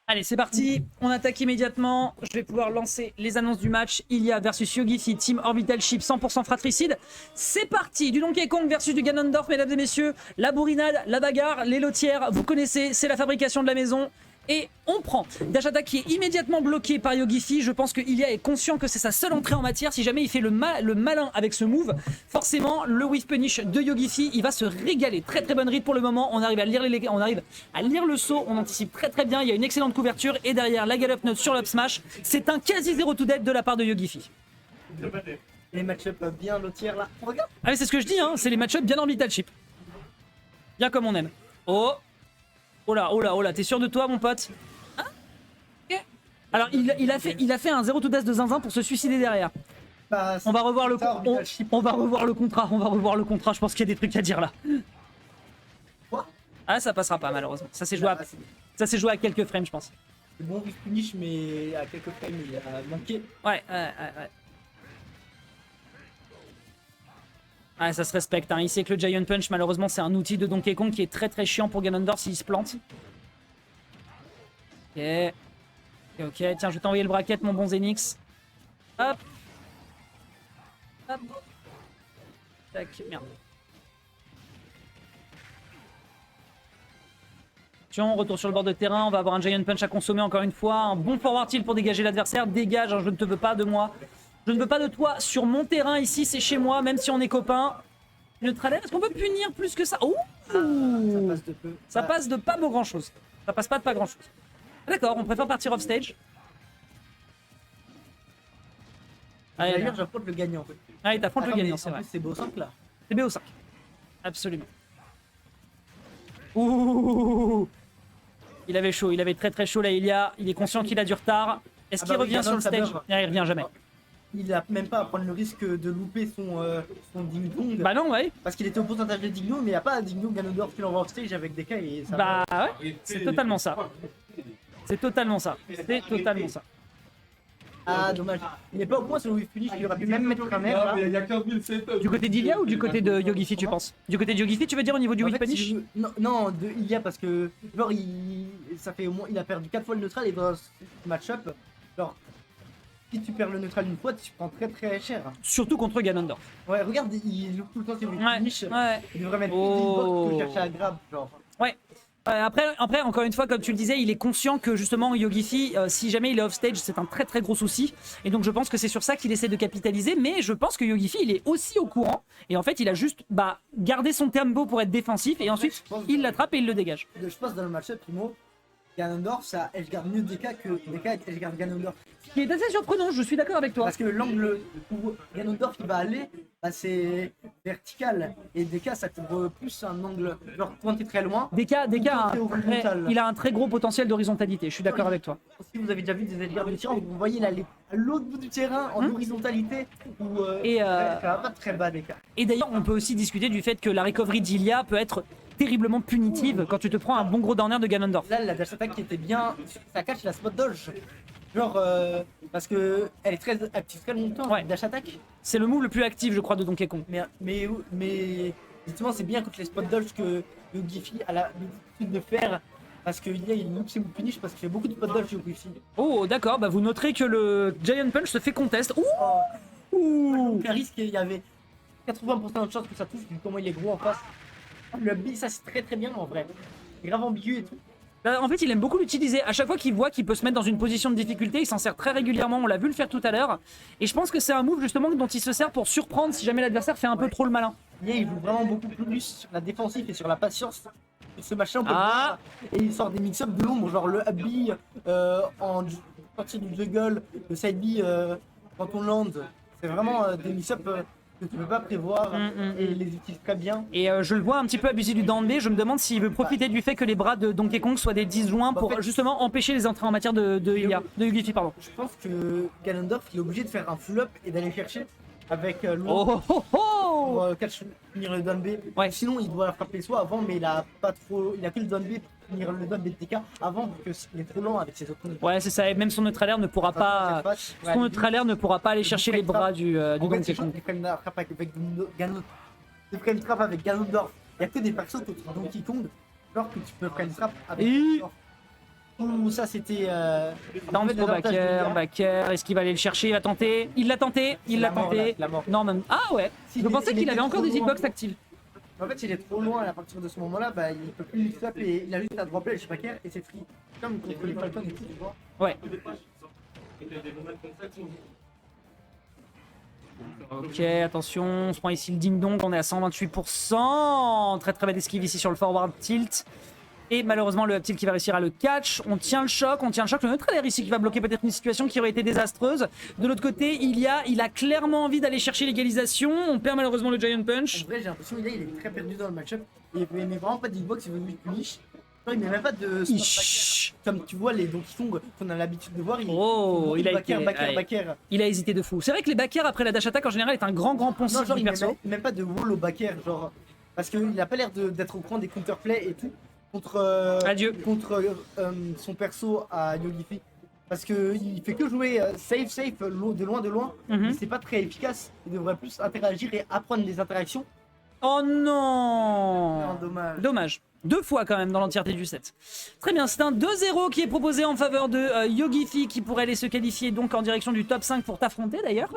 Allez, c'est parti, on attaque immédiatement. Je vais pouvoir lancer les annonces du match. Ilia versus Yogifi, Team Orbital Ship 100% fratricide. C'est parti, du Donkey Kong versus du Ganondorf, mesdames et messieurs. La bourrinade, la bagarre, les lotières, vous connaissez, c'est la fabrication de la maison. Et on prend dash attack qui est immédiatement bloqué par Yogifi. Je pense que Ilia est conscient que c'est sa seule entrée en matière. Si jamais il fait le malin avec ce move, forcément le whiff punish de Yogifi, il va se régaler. Très très bonne read pour le moment. On arrive à lire le saut, on anticipe très très bien. Il y a une excellente couverture et derrière la gallop note sur l'up smash. C'est un quasi 0 to dead de la part de Yogifi. Les match-up bien lotières là. Regarde. Ah mais c'est ce que je dis, hein. C'est les match-up bien orbital chip. Bien comme on aime. Oh. Oh là, oh là, oh là, t'es sûr de toi mon pote? Hein? Ok. Alors il a fait un 0 to death de zinzin pour se suicider derrière. Bah, On va revoir le on va revoir le contrat, je pense qu'il y a des trucs à dire là. Quoi? Ah ça passera pas malheureusement. Ça s'est joué à quelques frames je pense. C'est bon whiff punish mais à quelques frames il a manqué. Ouais. Ah, ça se respecte, hein. Il sait que le Giant Punch, malheureusement, c'est un outil de Donkey Kong qui est très très chiant pour Ganondorf s'il se plante. Ok, tiens, je vais t'envoyer le bracket, mon bon Zenix. Hop. Hop. Tac, merde. Attention, retour sur le bord de terrain, on va avoir un Giant Punch à consommer encore une fois. Un bon forward tilt pour dégager l'adversaire. Dégage, hein, je ne te veux pas de moi. Je ne veux pas de toi sur mon terrain ici, c'est chez moi, même si on est copains. Neutralais, est-ce qu'on peut punir plus que ça? Oh, ça passe de peu. Ça passe de pas grand chose. Ça passe pas de pas grand chose. D'accord, on préfère partir off stage. D'ailleurs, j'affronte le gagnant. Allez, t'affrontes le gagnant, c'est vrai. C'est BO5 là. C'est BO5. Absolument. Ouh. Il avait chaud, il avait très très chaud là, Ilia. Il est conscient qu'il a du retard. Est-ce qu'il revient sur le stage? Il revient jamais. Il a même pas à prendre le risque de louper son ding-dong. Bah non, ouais. Parce qu'il était au pourcentage de ding-dong, mais il n'y a pas un ding-dong Ganondorf qui l'envoie off stage avec des cas et ça. Bah ouais, c'est totalement ça. C'est totalement ça. C'est totalement ça. Ah, dommage. Il n'est pas au point sur le whiff punish, il aurait pu même mettre un air. Du côté d'Ilia ou du côté de Yogifi, tu penses? Du côté de Yogifi, tu veux dire au niveau du whiff punish? Non, de Ilia parce que genre ça fait au moins il a perdu 4 fois le neutral et dans ce match-up, genre si tu perds le neutral une fois, tu prends très très cher. Surtout contre Ganondorf. Ouais, regarde, il loupe tout le temps ses whiff punish. Ouais. Il devrait mettre plus d'hitbox que chercher à grab, genre. Ouais. Après, encore une fois, comme tu le disais, il est conscient que justement Yogifi, si jamais il est off stage, c'est un très très gros souci. Et donc je pense que c'est sur ça qu'il essaie de capitaliser. Mais je pense que Yogifi, il est aussi au courant. Et en fait, il a juste gardé son tempo pour être défensif. Et ensuite, il l'attrape et il le dégage. Je pense dans le match-up, Primo, Ganondorf, ça edgeguard mieux DK que DK edgeguard Ganondorf. Ce qui est assez surprenant, je suis d'accord avec toi. Parce que l'angle où Ganondorf il va aller, c'est vertical. Et DK ça couvre plus un angle, genre quand t'es très loin. DK il a un très gros potentiel d'horizontalité, je suis d'accord avec toi. Si vous avez déjà vu des edgeguards de tir, vous voyez là, à l'autre bout du terrain, en horizontalité, où ça va pas très bas DK. Et d'ailleurs, on peut aussi discuter du fait que la recovery d'Ilia peut être terriblement punitive quand tu te prends un bon gros downer de Ganondorf. Là, la dash attack qui était bien, ça cache la spot dodge. Genre, parce que elle est très active très longtemps, ouais. Dash attack. C'est le move le plus actif, je crois, de Donkey Kong. Mais justement, c'est bien contre les spot dodge que Yogifi a l'habitude de faire. Parce qu'il loupe ses moves punish parce qu'il fait beaucoup de spot dodge Yogifi. Oh, d'accord, vous noterez que le Giant Punch se fait contest. Ouh, Ouh. Un risque, il y avait 80% de chance que ça touche, vu comment il est gros en face. Le B, ça c'est très très bien en vrai. C'est grave ambigu et tout. En fait, il aime beaucoup l'utiliser. À chaque fois qu'il voit qu'il peut se mettre dans une position de difficulté, il s'en sert très régulièrement. On l'a vu le faire tout à l'heure. Et je pense que c'est un move justement dont il se sert pour surprendre si jamais l'adversaire fait un peu trop le malin. Il joue vraiment beaucoup plus sur la défensive et sur la patience. Ce machin, on peut voir. Et il sort des mix-ups de l'ombre, genre le up B en partir du juggle, le side B quand on land. C'est vraiment des mix-ups que tu peux pas prévoir et il les utilise très bien. Et je le vois un petit peu abuser du down B. Je me demande s'il veut profiter du fait que les bras de Donkey Kong soient des disjoints pour justement empêcher les entrées en matière de Yogifi, pardon. Je pense que Ganondorf il est obligé de faire un full up et d'aller chercher avec l'autre Oh oh oh pour catch finir le down B. Ouais. Sinon, il doit la frapper soit avant, mais il a pas trop, il a que le down B pour finir le down B de TK avant parce qu'il est trop lent avec ses autres. Ouais, c'est ça, et même son neutralaire ne pourra pas... Son neutralaire ne pourra pas aller chercher les bras du Donkey Kong. Les frame trap avec Ganondorf, il y a que des persos contre Donkey Kong, alors que tu peux frame trap avec Ganondorf. Ouh, ça c'était. Down pro backer, est-ce qu'il va aller le chercher? Il va tenter, il l'a tenté, il l'a tenté. La mort. Non, même. Ah ouais, je pensais qu'il avait encore des hitbox actifs. En fait, il est trop loin à partir de ce moment-là, bah, il peut plus mix up et il a juste à drop le backer et c'est free. Comme contre les Falcons et tout, tu vois. Ouais. Ok, attention, on se prend ici le ding dong, on est à 128%. Très très belle esquive ici sur le forward tilt. Et malheureusement le up tilt qui va réussir à le catch. On tient le choc. Le neutralaire ici qui va bloquer peut-être une situation qui aurait été désastreuse. De l'autre côté, il a clairement envie d'aller chercher l'égalisation. On perd malheureusement le Giant Punch. En vrai, j'ai l'impression qu'il est très perdu dans le match-up. Il met vraiment pas de hitbox, il veut juste punish. Il met même pas de spot backer. Comme tu vois les Donkey Kong qu'on a l'habitude de voir, il a été backer. Il a hésité de fou. C'est vrai que les backers après la dash attack en général est un grand poncif Non, genre, du perso. même pas de wall au backer, genre parce qu'il a pas l'air d'être au courant des counterplay et tout contre son perso à Yogifi. Parce que il fait que jouer safe de loin. Mais c'est pas très efficace. Il devrait plus interagir et apprendre les interactions. Oh non, Non, dommage. Dommage. 2 fois quand même dans l'entièreté du set. Très bien, c'est un 2-0 qui est proposé en faveur de Yogifi qui pourrait aller se qualifier donc en direction du top 5 pour t'affronter d'ailleurs.